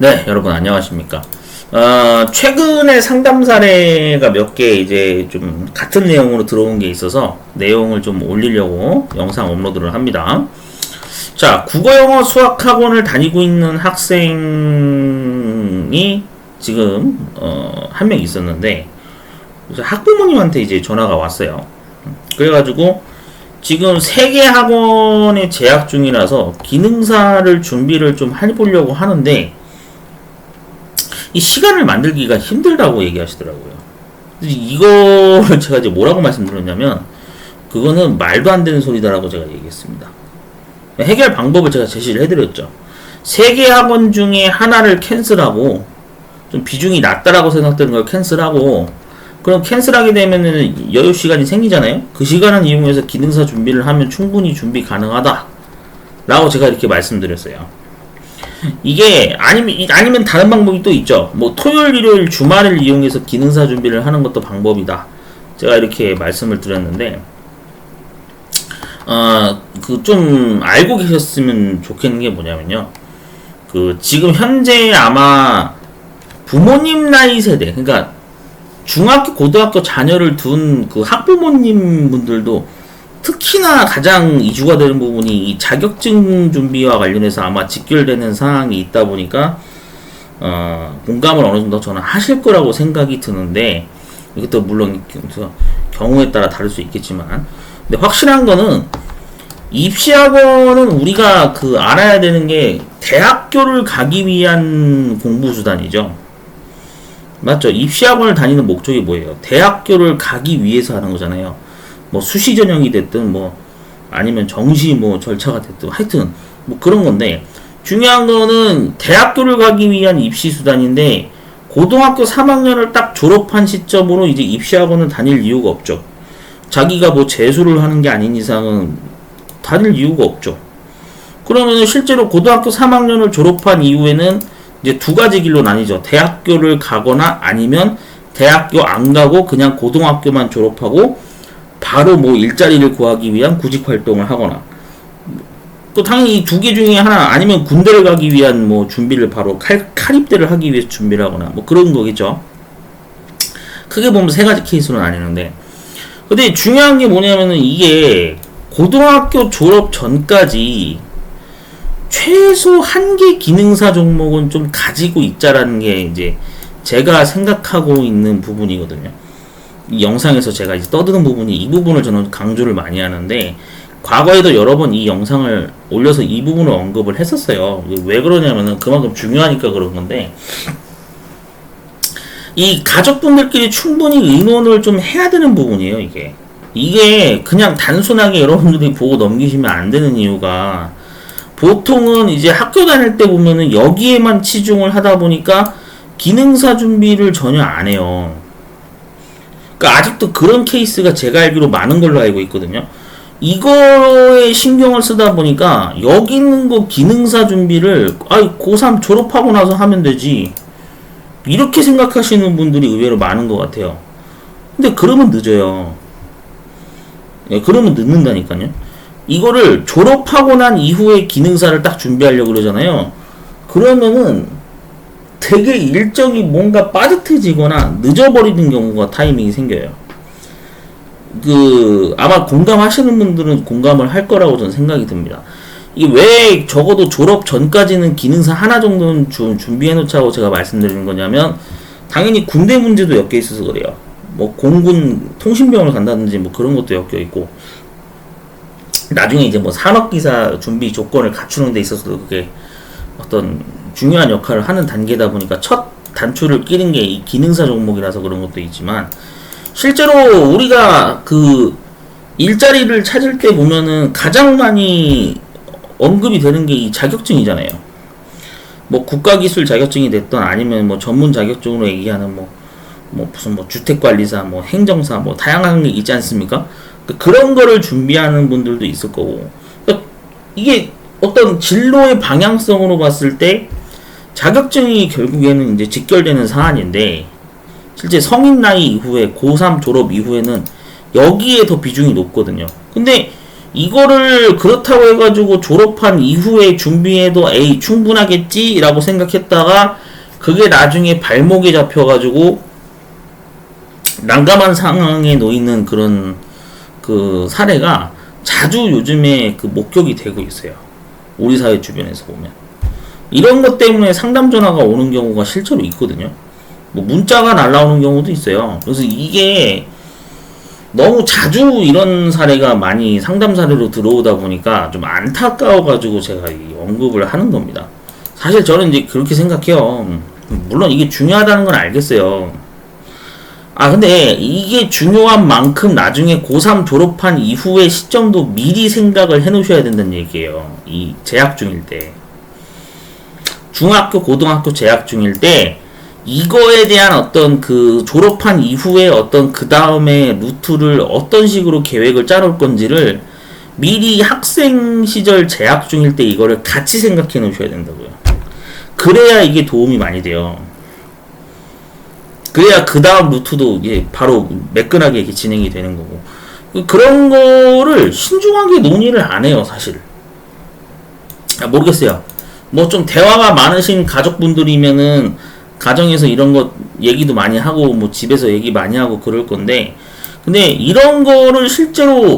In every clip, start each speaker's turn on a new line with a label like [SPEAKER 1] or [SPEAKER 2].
[SPEAKER 1] 네, 여러분 안녕하십니까. 최근에 상담 사례가 몇 개 이제 좀 같은 내용으로 들어온 게 있어서 내용을 좀 올리려고 영상 업로드를 합니다. 자, 국어, 영어, 수학 학원을 다니고 있는 학생이 지금 한 명 있었는데 학부모님한테 이제 전화가 왔어요. 그래가지고 지금 3개 학원에 재학 중이라서 기능사를 준비를 좀 해보려고 하는데 이 시간을 만들기가 힘들다고 얘기하시더라고요. 이거를 제가 이제 뭐라고 말씀드렸냐면 그거는 말도 안 되는 소리다라고 제가 얘기했습니다. 해결 방법을 제가 제시를 해드렸죠. 3개 학원 중에 하나를 캔슬하고 좀 비중이 낮다라고 생각되는 걸 캔슬하고, 그럼 캔슬하게 되면은 여유 시간이 생기잖아요. 그 시간을 이용해서 기능사 준비를 하면 충분히 준비 가능하다 라고 제가 이렇게 말씀드렸어요. 이게 아니면 다른 방법이 또 있죠. 뭐 토요일 일요일 주말을 이용해서 기능사 준비를 하는 것도 방법이다, 제가 이렇게 말씀을 드렸는데 그 좀 알고 계셨으면 좋겠는 게 뭐냐면요, 그 지금 현재 아마 부모님 나이 세대, 그러니까 중학교 고등학교 자녀를 둔 그 학부모님 분들도 특히나 가장 이주가 되는 부분이 이 자격증 준비와 관련해서 아마 직결되는 사항이 있다 보니까 공감을 어느 정도 저는 하실 거라고 생각이 드는데, 이것도 물론 경우에 따라 다를 수 있겠지만, 근데 확실한 거는 입시학원은 우리가 그 알아야 되는 게 대학교를 가기 위한 공부수단이죠. 맞죠? 입시학원을 다니는 목적이 뭐예요? 대학교를 가기 위해서 하는 거잖아요. 뭐 수시 전형이 됐든 뭐 아니면 정시 뭐 절차가 됐든 하여튼 뭐 그런 건데, 중요한 거는 대학교를 가기 위한 입시 수단인데 고등학교 3학년을 딱 졸업한 시점으로 이제 입시학원을 다닐 이유가 없죠. 자기가 뭐 재수를 하는 게 아닌 이상은 다닐 이유가 없죠. 그러면 실제로 고등학교 3학년을 졸업한 이후에는 이제 두 가지 길로 나뉘죠. 대학교를 가거나 아니면 대학교 안 가고 그냥 고등학교만 졸업하고 바로 뭐 일자리를 구하기 위한 구직 활동을 하거나, 또 당연히 이 두 개 중에 하나, 아니면 군대를 가기 위한 뭐 준비를 바로 칼입대를 하기 위해서 준비를 하거나 뭐 그런 거겠죠. 크게 보면 세 가지 케이스로 나뉘는데, 근데 중요한 게 뭐냐면은 이게 고등학교 졸업 전까지 최소 한 개 기능사 종목은 좀 가지고 있자라는 게 이제 제가 생각하고 있는 부분이거든요. 이 영상에서 제가 이제 떠드는 부분이 이 부분을 저는 강조를 많이 하는데, 과거에도 여러 번 이 영상을 올려서 이 부분을 언급을 했었어요. 왜 그러냐면은 그만큼 중요하니까 그런 건데, 이 가족분들끼리 충분히 의논을 좀 해야 되는 부분이에요. 이게 그냥 단순하게 여러분들이 보고 넘기시면 안 되는 이유가, 보통은 이제 학교 다닐 때 보면은 여기에만 치중을 하다 보니까 기능사 준비를 전혀 안 해요. 그러니까 아직도 그런 케이스가 제가 알기로 많은 걸로 알고 있거든요. 이거에 신경을 쓰다 보니까 여기 있는 거 기능사 준비를 고3 졸업하고 나서 하면 되지, 이렇게 생각하시는 분들이 의외로 많은 것 같아요. 근데 그러면 늦어요. 그러면 늦는다니까요. 이거를 졸업하고 난 이후에 기능사를 딱 준비하려고 그러잖아요. 그러면은 되게 일정이 뭔가 빠듯해지거나 늦어버리는 경우가 타이밍이 생겨요. 아마 공감하시는 분들은 공감을 할 거라고 저는 생각이 듭니다. 이게 왜 적어도 졸업 전까지는 기능사 하나 정도는 준비해 놓자고 제가 말씀드리는 거냐면, 당연히 군대 문제도 엮여 있어서 그래요. 뭐 공군 통신병을 간다든지 뭐 그런 것도 엮여 있고, 나중에 이제 뭐 산업기사 준비 조건을 갖추는 데 있어서도 그게 어떤 중요한 역할을 하는 단계다 보니까 첫 단추를 끼는 게 이 기능사 종목이라서 그런 것도 있지만, 실제로 우리가 그 일자리를 찾을 때 보면은 가장 많이 언급이 되는 게 이 자격증이잖아요. 뭐 국가기술 자격증이 됐던 아니면 뭐 전문 자격증으로 얘기하는 뭐 무슨 뭐 주택관리사, 뭐 행정사, 뭐 다양한 게 있지 않습니까? 그런 거를 준비하는 분들도 있을 거고, 이게 어떤 진로의 방향성으로 봤을 때 자격증이 결국에는 이제 직결되는 사안인데, 실제 성인 나이 이후에 고3 졸업 이후에는 여기에 더 비중이 높거든요. 근데 이거를 그렇다고 해가지고 졸업한 이후에 준비해도 에이 충분하겠지 라고 생각했다가 그게 나중에 발목에 잡혀가지고 난감한 상황에 놓이는 그런 그 사례가 자주 요즘에 그 목격이 되고 있어요. 우리 사회 주변에서 보면 이런 것 때문에 상담 전화가 오는 경우가 실제로 있거든요. 뭐 문자가 날라오는 경우도 있어요. 그래서 이게 너무 자주 이런 사례가 많이 상담 사례로 들어오다 보니까 좀 안타까워가지고 제가 이 언급을 하는 겁니다. 사실 저는 이제 그렇게 생각해요. 물론 이게 중요하다는 건 알겠어요. 근데 이게 중요한 만큼 나중에 고3 졸업한 이후의 시점도 미리 생각을 해 놓으셔야 된다는 얘기예요. 이 재학 중일 때. 중학교, 고등학교 재학 중일 때 이거에 대한 어떤 그 졸업한 이후에 어떤 그 다음에 루트를 어떤 식으로 계획을 짜놓을 건지를 미리 학생 시절 재학 중일 때 이거를 같이 생각해 놓으셔야 된다고요. 그래야 이게 도움이 많이 돼요. 그래야 그 다음 루트도 이게 바로 매끈하게 이렇게 진행이 되는 거고. 그런 거를 신중하게 논의를 안 해요, 사실. 모르겠어요. 뭐 좀 대화가 많으신 가족분들이면은 가정에서 이런 거 얘기도 많이 하고 뭐 집에서 얘기 많이 하고 그럴 건데, 근데 이런 거를 실제로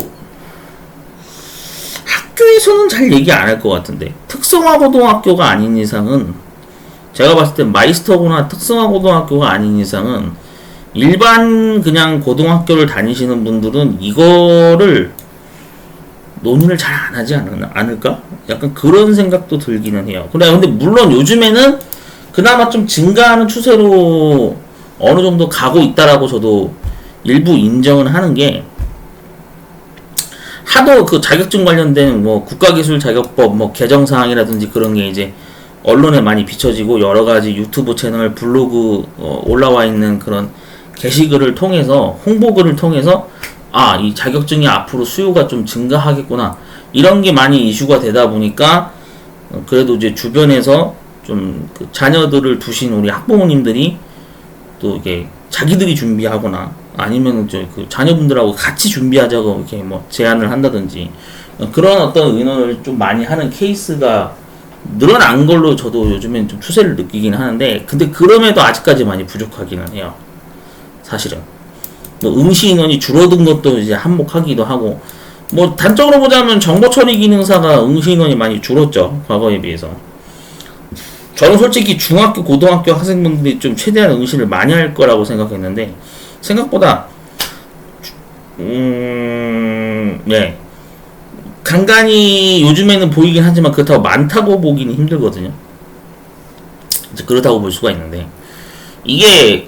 [SPEAKER 1] 학교에서는 잘 얘기 안 할 것 같은데, 특성화 고등학교가 아닌 이상은, 제가 봤을 때 마이스터고나 특성화 고등학교가 아닌 이상은 일반 그냥 고등학교를 다니시는 분들은 이거를 논의를 잘 안 하지 않을까? 약간 그런 생각도 들기는 해요. 근데 물론 요즘에는 그나마 좀 증가하는 추세로 어느 정도 가고 있다라고 저도 일부 인정은 하는 게, 하도 그 자격증 관련된 뭐 국가기술 자격법 뭐 개정 사항이라든지 그런 게 이제 언론에 많이 비춰지고 여러 가지 유튜브 채널, 블로그 올라와 있는 그런 게시글을 통해서, 홍보글을 통해서 이 자격증이 앞으로 수요가 좀 증가하겠구나, 이런 게 많이 이슈가 되다 보니까 그래도 이제 주변에서 좀 그 자녀들을 두신 우리 학부모님들이 또 이게 자기들이 준비하거나 아니면 그 자녀분들하고 같이 준비하자고 이렇게 뭐 제안을 한다든지 그런 어떤 의논을 좀 많이 하는 케이스가 늘어난 걸로 저도 요즘엔 좀 추세를 느끼긴 하는데, 근데 그럼에도 아직까지 많이 부족하기는 해요. 사실은 뭐 응시 인원이 줄어든 것도 이제 한몫하기도 하고, 뭐 단적으로 보자면 정보 처리 기능사가 응시 인원이 많이 줄었죠, 과거에 비해서. 저는 솔직히 중학교, 고등학교 학생분들이 좀 최대한 응시를 많이 할 거라고 생각했는데 생각보다 네, 간간히 요즘에는 보이긴 하지만 그렇다고 많다고 보기는 힘들거든요. 이제 그렇다고 볼 수가 있는데, 이게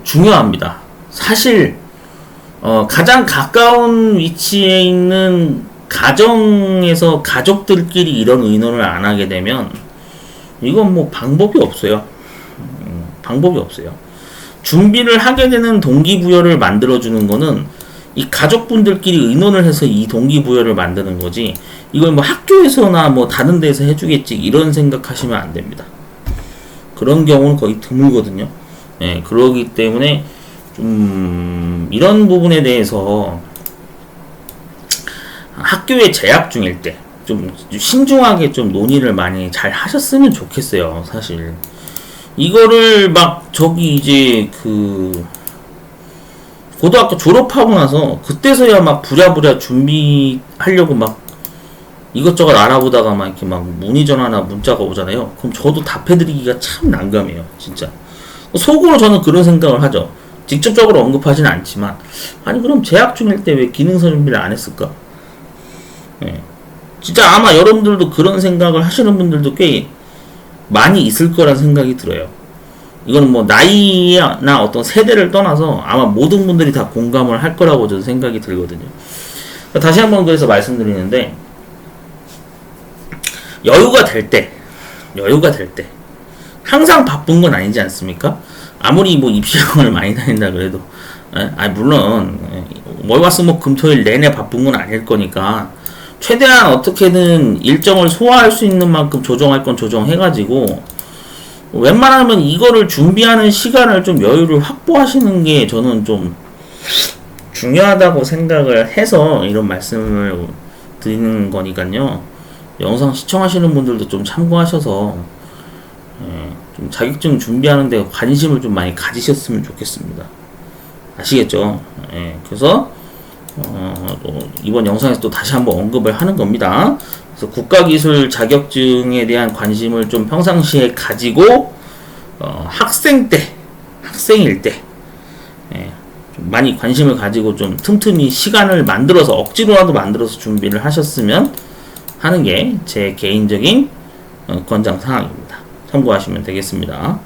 [SPEAKER 1] 중요합니다. 사실 가장 가까운 위치에 있는 가정에서 가족들끼리 이런 의논을 안 하게 되면 이건 뭐 방법이 없어요. 방법이 없어요. 준비를 하게 되는 동기부여를 만들어주는 거는 이 가족분들끼리 의논을 해서 이 동기부여를 만드는 거지, 이걸 뭐 학교에서나 뭐 다른 데서 해주겠지 이런 생각하시면 안 됩니다. 그런 경우는 거의 드물거든요. 예, 그러기 때문에 좀 이런 부분에 대해서 학교에 재학 중일 때 좀 신중하게 좀 논의를 많이 잘 하셨으면 좋겠어요. 사실 이거를 막 이제 고등학교 졸업하고 나서 그때서야 막 부랴부랴 준비하려고 막 이것저것 알아보다가 막 이렇게 막 문의 전화나 문자가 오잖아요. 그럼 저도 답해드리기가 참 난감해요, 진짜. 속으로 저는 그런 생각을 하죠. 직접적으로 언급하진 않지만, 아니 그럼 재학 중일 때 왜 기능서 준비를 안 했을까? 네. 진짜 아마 여러분들도 그런 생각을 하시는 분들도 꽤 많이 있을 거란 생각이 들어요. 이거는 뭐 나이나 어떤 세대를 떠나서 아마 모든 분들이 다 공감을 할 거라고 저는 생각이 들거든요. 다시 한번 그래서 말씀드리는데, 여유가 될 때 항상 바쁜 건 아니지 않습니까? 아무리 뭐 입시학원을 많이 다닌다 그래도 물론 월화수목금토일 내내 바쁜 건 아닐 거니까 최대한 어떻게든 일정을 소화할 수 있는 만큼 조정할 건 조정해가지고 웬만하면 이거를 준비하는 시간을 좀 여유를 확보하시는 게 저는 좀 중요하다고 생각을 해서 이런 말씀을 드리는 거니까요. 영상 시청하시는 분들도 좀 참고하셔서 좀 자격증 준비하는데 관심을 좀 많이 가지셨으면 좋겠습니다. 아시겠죠? 그래서 또 이번 영상에서 또 다시 한번 언급을 하는 겁니다. 그래서 국가기술 자격증에 대한 관심을 좀 평상시에 가지고 학생일 때 좀 많이 관심을 가지고 좀 틈틈이 시간을 만들어서 억지로라도 만들어서 준비를 하셨으면 하는 게 제 개인적인 권장 사항입니다. 참고하시면 되겠습니다.